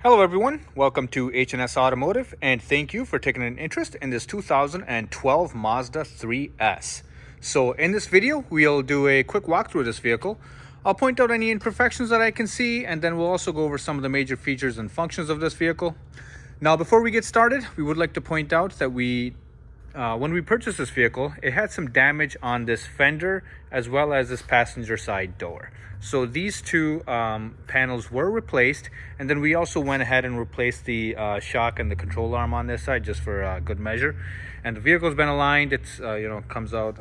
Hello everyone, welcome to H&S Automotive, and thank you for taking an interest in this 2012 Mazda 3S. So in this video, we'll do a quick walkthrough of this vehicle. I'll point out any imperfections that I can see, and then we'll also go over some of the major features and functions of this vehicle. Now before we get started, we would like to point out that when we purchased this vehicle, it had some damage on this fender as well as this passenger side door. So these two panels were replaced, and then we also went ahead and replaced the shock and the control arm on this side just for good measure. And the vehicle's been aligned. It's comes out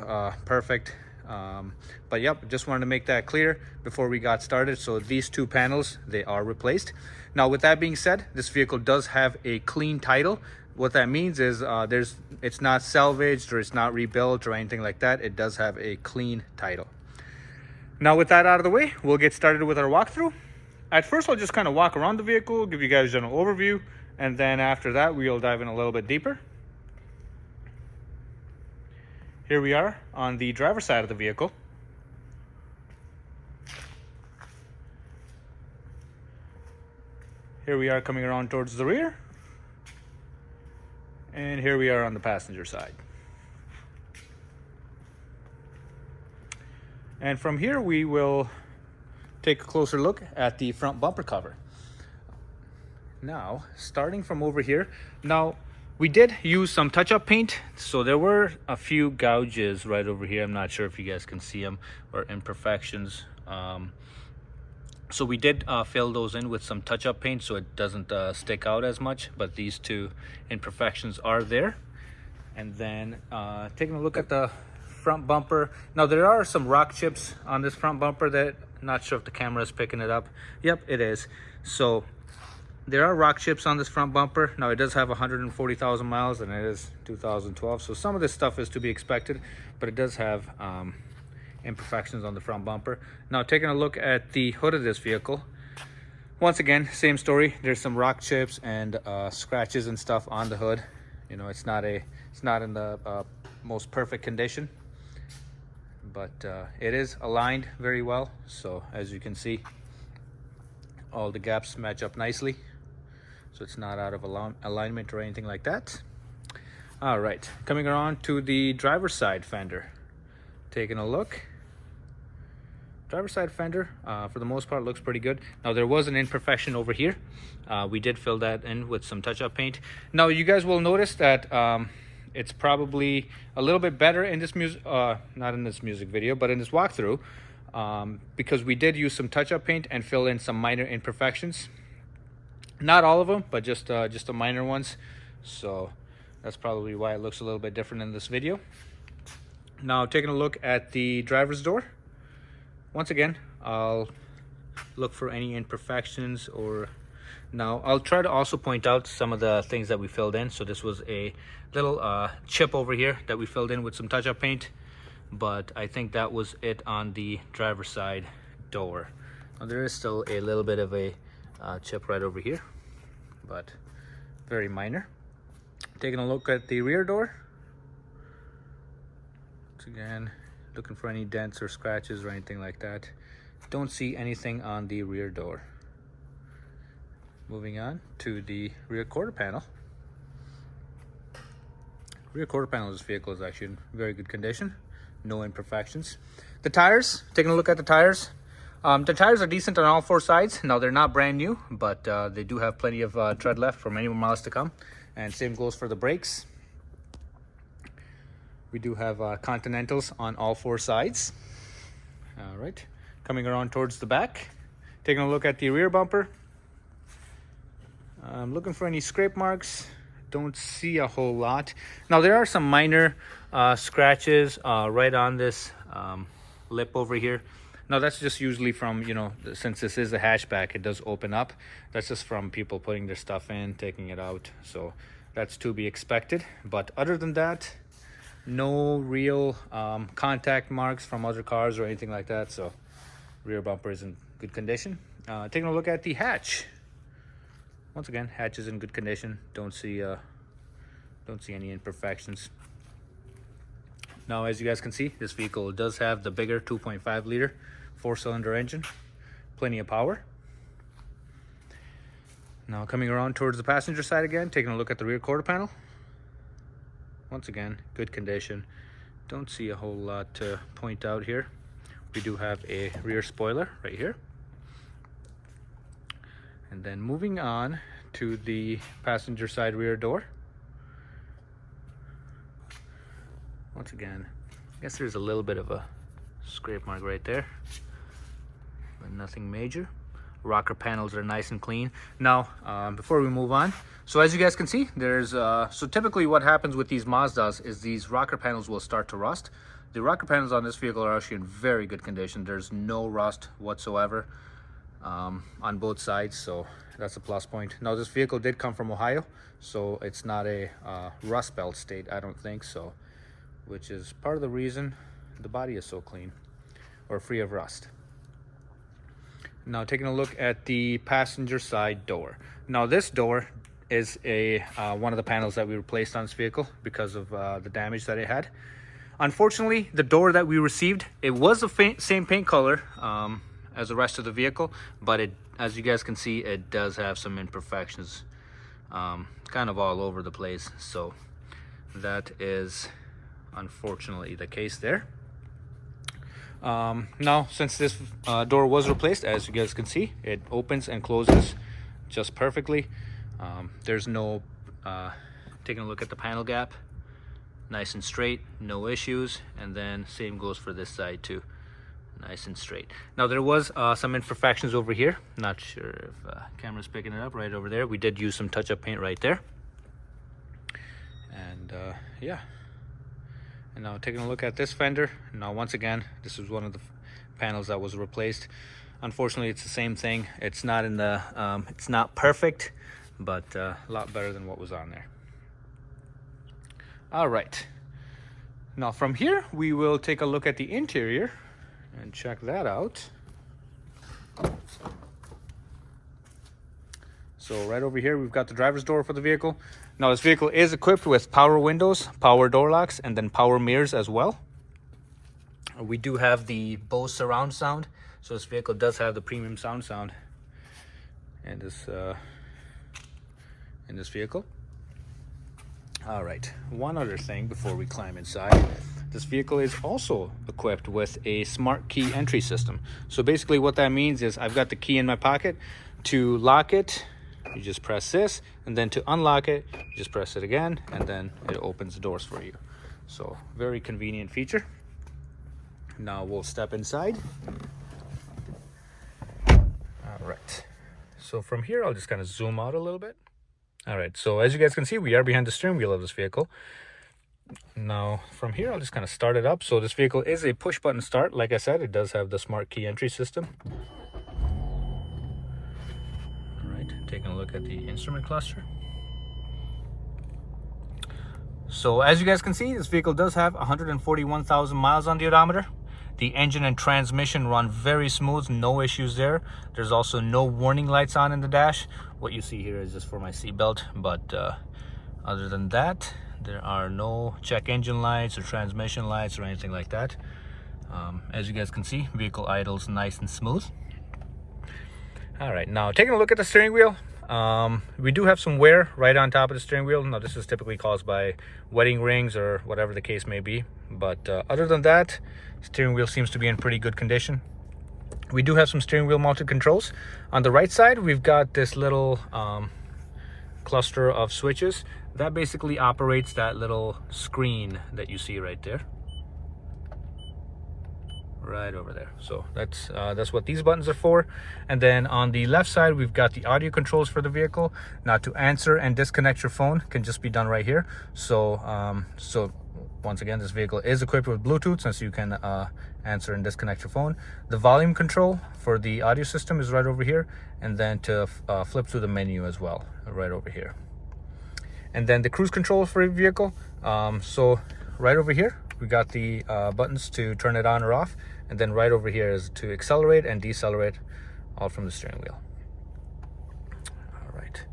perfect. But yep, just wanted to make that clear before we got started. So these two panels, they are replaced. Now with that being said, this vehicle does have a clean title. What that means is it's not salvaged or it's not rebuilt or anything like that. It does have a clean title. Now with that out of the way, we'll get started with our walkthrough. At first, I'll just kind of walk around the vehicle, give you guys a general overview, and then after that, we'll dive in a little bit deeper. Here we are on the driver's side of the vehicle. Here we are coming around towards the rear. And here we are on the passenger side. And from here, we will take a closer look at the front bumper cover. Now, starting from over here, now we did use some touch-up paint, so there were a few gouges right over here. I'm not sure if you guys can see them, or imperfections. So we did fill those in with some touch-up paint so it doesn't stick out as much, but these two imperfections are there. And then taking a look at the front bumper. Now there are some rock chips on this front bumper that I'm not sure if the camera is picking it up. Yep, it is. So there are rock chips on this front bumper. Now it does have 140,000 miles and it is 2012. So some of this stuff is to be expected, but it does have imperfections on the front bumper. Now taking a look at the hood of this vehicle, once again, same story. There's some rock chips and scratches and stuff on the hood. You know, it's not in the most perfect condition, but it is aligned very well. So as you can see, all the gaps match up nicely, so it's not out of alignment or anything like that. All right, coming around to the driver's side fender, taking a look. Driver's side fender, for the most part, looks pretty good. Now there was an imperfection over here. We did fill that in with some touch-up paint. Now you guys will notice that it's probably a little bit better in this not in this music video, but in this walkthrough, because we did use some touch-up paint and fill in some minor imperfections. Not all of them, but just the minor ones. So that's probably why it looks a little bit different in this video. Now taking a look at the driver's door. Once again, I'll look for any imperfections, or now I'll try to also point out some of the things that we filled in. So this was a little chip over here that we filled in with some touch-up paint, but I think that was it on the driver's side door. Now there is still a little bit of a chip right over here, but very minor. Taking a look at the rear door. Once again, looking for any dents or scratches or anything like that. Don't see anything on the rear door. Moving on to the rear quarter panel. Rear quarter panel of this vehicle is actually in very good condition. No imperfections. The tires, taking a look at the tires. The tires are decent on all four sides. Now they're not brand new, but they do have plenty of tread left for many more miles to come. And same goes for the brakes. We do have Continentals on all four sides. All right, coming around towards the back, taking a look at the rear bumper. I'm looking for any scrape marks. Don't see a whole lot. Now there are some minor scratches right on this lip over here. Now that's just usually from, since this is a hatchback, it does open up. That's just from people putting their stuff in, taking it out. So that's to be expected. But other than that, no real contact marks from other cars or anything like that. So rear bumper is in good condition. Taking a look at the hatch. Once again, hatch is in good condition. Don't see any imperfections. Now, as you guys can see, this vehicle does have the bigger 2.5 liter 4-cylinder engine. Plenty of power. Now coming around towards the passenger side again, taking a look at the rear quarter panel. Once again, good condition. Don't see a whole lot to point out here. We do have a rear spoiler right here. And then moving on to the passenger side rear door. Once again, I guess there's a little bit of a scrape mark right there, but nothing major. Rocker panels are nice and clean. Now, before we move on, so as you guys can see, there's so typically what happens with these Mazdas is these rocker panels will start to rust. The rocker panels on this vehicle are actually in very good condition. There's no rust whatsoever on both sides, so that's a plus point. Now, this vehicle did come from Ohio, so it's not a rust belt state, I don't think so, which is part of the reason the body is so clean or free of rust. Now taking a look at the passenger side door. Now this door is a one of the panels that we replaced on this vehicle because of the damage that it had. Unfortunately, the door that we received, it was the same paint color as the rest of the vehicle, but it, as you guys can see, it does have some imperfections kind of all over the place. So that is unfortunately the case there. Now, since this door was replaced, as you guys can see, it opens and closes just perfectly. There's no taking a look at the panel gap, nice and straight, no issues. And then same goes for this side too, nice and straight. Now there was some imperfections over here. Not sure if camera's picking it up. Right over there, we did use some touch-up paint right there. And yeah. And now taking a look at this fender. Now once again, this is one of the panels that was replaced. Unfortunately, it's the same thing. It's not in the it's not perfect, but a lot better than what was on there. All right, now from here we will take a look at the interior and check that out. So right over here we've got the driver's door for the vehicle. Now this vehicle is equipped with power windows, power door locks, and then power mirrors as well. We do have the Bose surround sound, so this vehicle does have the premium sound in this vehicle. All right, one other thing before we climb inside. This vehicle is also equipped with a smart key entry system. So basically what that means is I've got the key in my pocket. To lock it, you just press this, and then to unlock it, you just press it again, and then it opens the doors for you. So very convenient feature. Now we'll step inside. All right, so from here I'll just kind of zoom out a little bit. All right, so as you guys can see, we are behind the steering wheel of this vehicle. Now from here I'll just kind of start it up. So this vehicle is a push button start. Like I said, it does have the smart key entry system. Taking a look at the instrument cluster. So as you guys can see, this vehicle does have 141,000 miles on the odometer. The engine and transmission run very smooth, no issues there. There's also no warning lights on in the dash. What you see here is just for my seatbelt, but other than that, there are no check engine lights or transmission lights or anything like that. As you guys can see, vehicle idles nice and smooth. All right, now taking a look at the steering wheel. We do have some wear right on top of the steering wheel. Now this is typically caused by wedding rings or whatever the case may be, but other than that, steering wheel seems to be in pretty good condition. We do have some steering wheel mounted controls. On the right side, we've got this little cluster of switches that basically operates that little screen that you see right there, right over there. So that's what these buttons are for. And then on the left side, we've got the audio controls for the vehicle. Now to answer and disconnect your phone can just be done right here. So so once again, this vehicle is equipped with Bluetooth, since you can answer and disconnect your phone. The volume control for the audio system is right over here, and then to flip through the menu as well, right over here. And then the cruise control for your vehicle. So right over here, we got the buttons to turn it on or off, and then right over here is to accelerate and decelerate, all from the steering wheel. All right,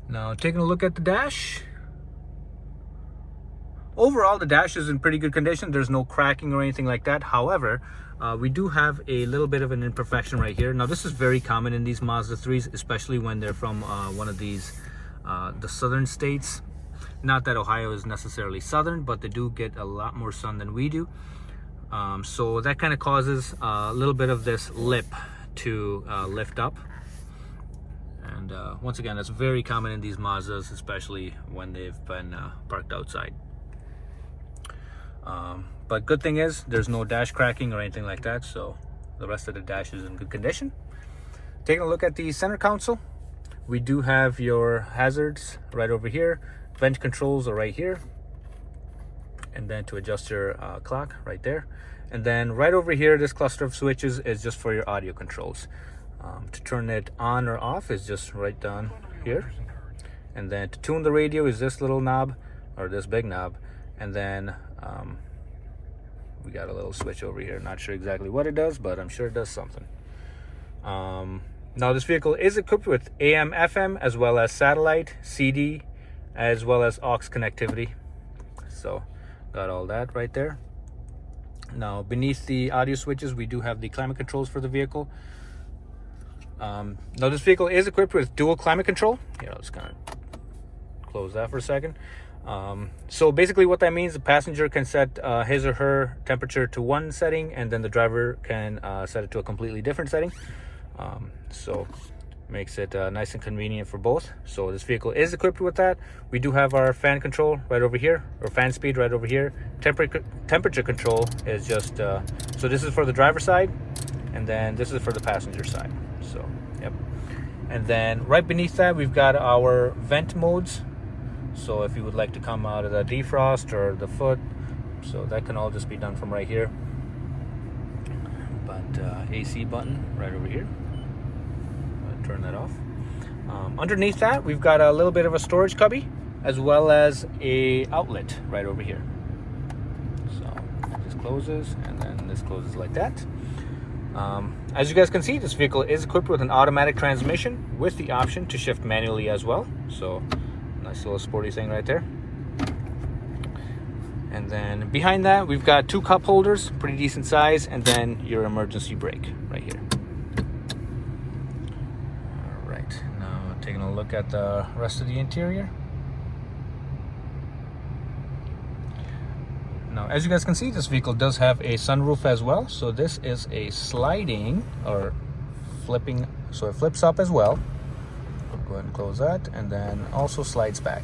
now taking a look at the dash. overall the dash is in pretty good condition. There's no cracking or anything like that. However, we do have a little bit of an imperfection right here. Now this is very common in these Mazda 3s, especially when they're from one of these the southern states. Not that Ohio is necessarily southern, but they do get a lot more sun than we do. So that kind of causes a little bit of this lip to lift up. And once again, that's very common in these Mazdas, especially when they've been parked outside. But good thing is there's no dash cracking or anything like that, so the rest of the dash is in good condition. Taking a look at the center console, we do have your hazards right over here. Vent controls are right here, and then to adjust your clock right there. And then right over here, this cluster of switches is just for your audio controls. To turn it on or off is just right down here. And then to tune the radio is this little knob, or this big knob. And then we got a little switch over here. Not sure exactly what it does, but I'm sure it does something. Now this vehicle is equipped with AM, FM, as well as satellite, CD, as well as aux connectivity. So got all that right there. Now beneath the audio switches, we do have the climate controls for the vehicle. Now this vehicle is equipped with dual climate control. Here, I'll just kind of close that for a second. So basically what that means, the passenger can set his or her temperature to one setting, and then the driver can set it to a completely different setting. So makes it nice and convenient for both. So this vehicle is equipped with that. We do have our fan control right over here, or fan speed right over here. Temperature control is just so this is for the driver's side, and then this is for the passenger side. So yep. And then right beneath that, we've got our vent modes. So if you would like to come out of the defrost or the foot, so that can all just be done from right here. But AC button right over here. Turn that off. Underneath that, we've got a little bit of a storage cubby, as well as a outlet right over here. So this closes, and then this closes like that. As you guys can see, this vehicle is equipped with an automatic transmission with the option to shift manually as well. So nice little sporty thing right there. And then behind that, we've got two cup holders, pretty decent size, and then your emergency brake right here. All right, now taking a look at the rest of the interior. Now, as you guys can see, this vehicle does have a sunroof as well. So this is a sliding or flipping, so it flips up as well. Go ahead and close that, and then also slides back.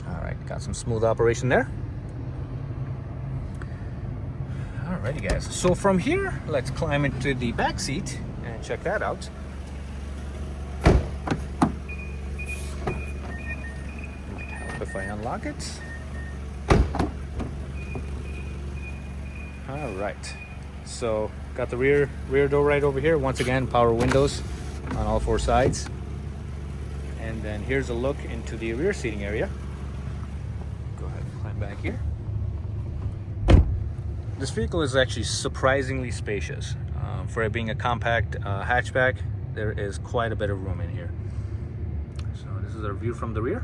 All right, got some smooth operation there. Alrighty guys, so from here, let's climb into the back seat and check that out. If I unlock it. All right, so got the rear door right over here. Once again, power windows on all four sides. And then here's a look into the rear seating area. Go ahead and climb back here. This vehicle is actually surprisingly spacious. For it being a compact hatchback, there is quite a bit of room in here. So this is our view from the rear.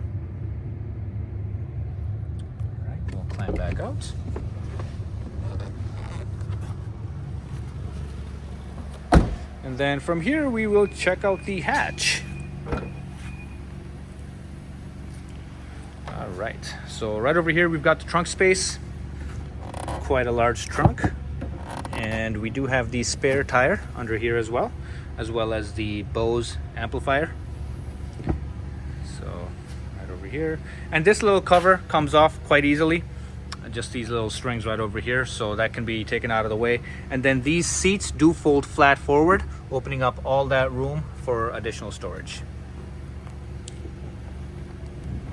We'll climb back out. And then from here, we will check out the hatch. All right, so right over here, we've got the trunk space. Quite a large trunk. And we do have the spare tire under here as well as the Bose amplifier. Here, and this little cover comes off quite easily, just these little strings right over here, so that can be taken out of the way. And then these seats do fold flat forward, opening up all that room for additional storage.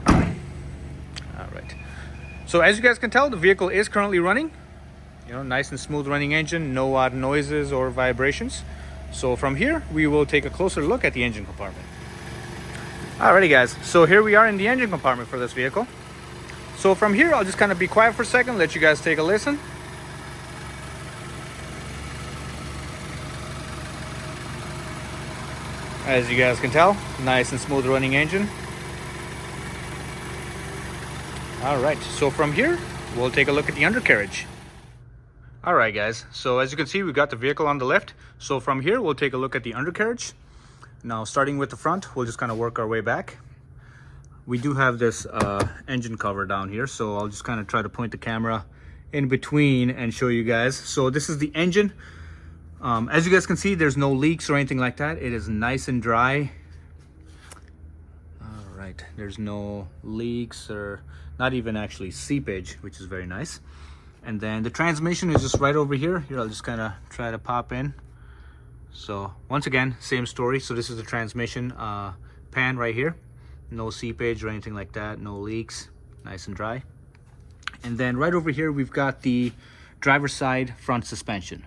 All right, so as you guys can tell, the vehicle is currently running, nice and smooth running engine, no odd noises or vibrations. So from here, we will take a closer look at the engine compartment. Alrighty guys, so here we are in the engine compartment for this vehicle. So from here, I'll just kind of be quiet for a second, let you guys take a listen. As you guys can tell, nice and smooth running engine. All right, so from here, we'll take a look at the undercarriage. All right, guys, so as you can see, we got the vehicle on the left. So from here, we'll take a look at the undercarriage. Now, starting with the front, we'll just kind of work our way back. We do have this engine cover down here, so I'll just kind of try to point the camera in between and show you guys. So this is the engine. As you guys can see, there's no leaks or anything like that. It is nice and dry. All right, there's no leaks or not even actually seepage, which is very nice. And then the transmission is just right over here. Here, I'll just kind of try to pop in. So once again, same story. So this is the transmission pan right here. No seepage or anything like that, no leaks, nice and dry. And then right over here, we've got the driver's side front suspension.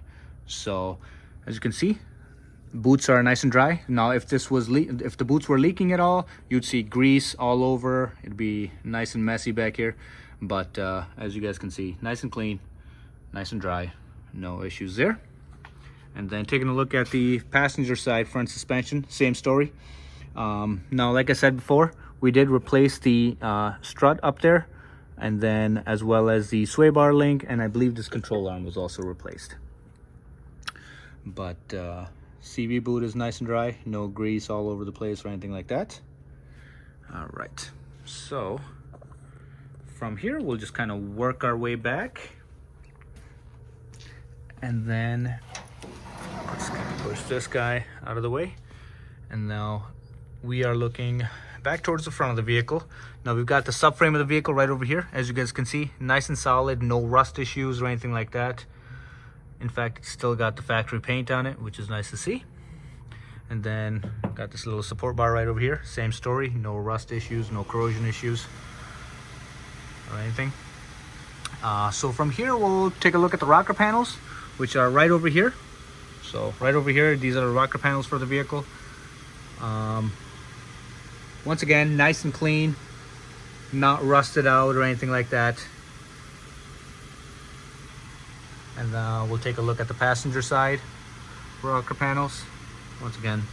So as you can see, boots are nice and dry. Now, if the boots were leaking at all, you'd see grease all over. It'd be nice and messy back here. But as you guys can see, nice and clean, nice and dry, no issues there. And then taking a look at the passenger side front suspension, same story. Now, like I said before, we did replace the strut up there, and then as well as the sway bar link, and I believe this control arm was also replaced. But CV boot is nice and dry, no grease all over the place or anything like that. All right, so from here, we'll just kind of work our way back, and then let's kind of push this guy out of the way. And now we are looking back towards the front of the vehicle. Now we've got the subframe of the vehicle right over here. As you guys can see, nice and solid, no rust issues or anything like that. In fact, it's still got the factory paint on it, which is nice to see. And then got this little support bar right over here. Same story, no rust issues, no corrosion issues or anything. So from here, we'll take a look at the rocker panels, which are right over here. So right over here, these are the rocker panels for the vehicle. Once again, nice and clean, not rusted out or anything like that. And we'll take a look at the passenger side rocker panels. Once again,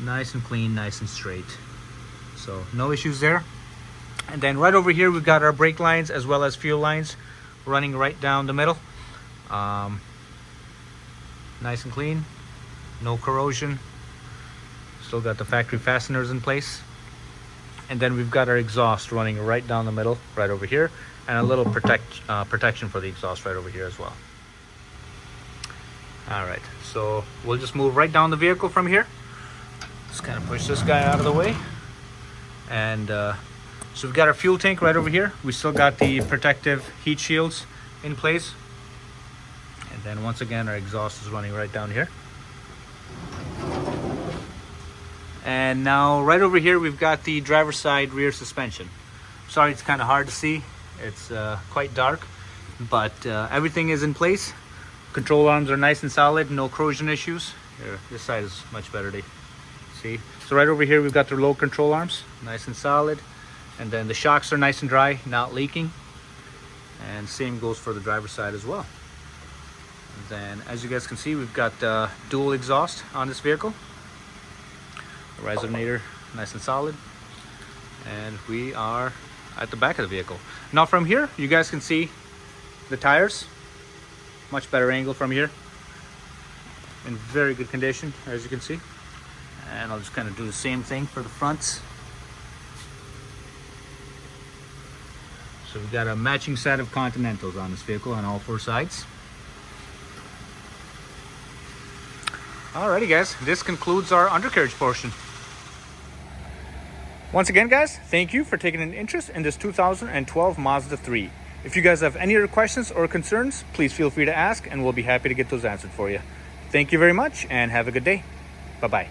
nice and clean, nice and straight. So no issues there. And then right over here, we've got our brake lines as well as fuel lines running right down the middle. Nice and clean, no corrosion. Still got the factory fasteners in place. And then we've got our exhaust running right down the middle, right over here, and a little protection for the exhaust right over here as well. All right, so we'll just move right down the vehicle from here. Just kind of push this guy out of the way. And so we've got our fuel tank right over here. We still got the protective heat shields in place. And then once again, our exhaust is running right down here. And now right over here, we've got the driver's side rear suspension. Sorry, it's kind of hard to see. It's quite dark, but everything is in place. Control arms are nice and solid, no corrosion issues. Here, this side is much better to see. So right over here, we've got the low control arms, nice and solid. And then the shocks are nice and dry, not leaking. And same goes for the driver's side as well. And then as you guys can see, we've got dual exhaust on this vehicle. The resonator, nice and solid. And we are at the back of the vehicle. Now from here, you guys can see the tires. Much better angle from here. In very good condition, as you can see. And I'll just kind of do the same thing for the fronts. So we've got a matching set of Continentals on this vehicle on all four sides. Alrighty guys, this concludes our undercarriage portion. Once again guys, thank you for taking an interest in this 2012 Mazda 3. If you guys have any other questions or concerns, please feel free to ask and we'll be happy to get those answered for you. Thank you very much and have a good day. Bye-bye.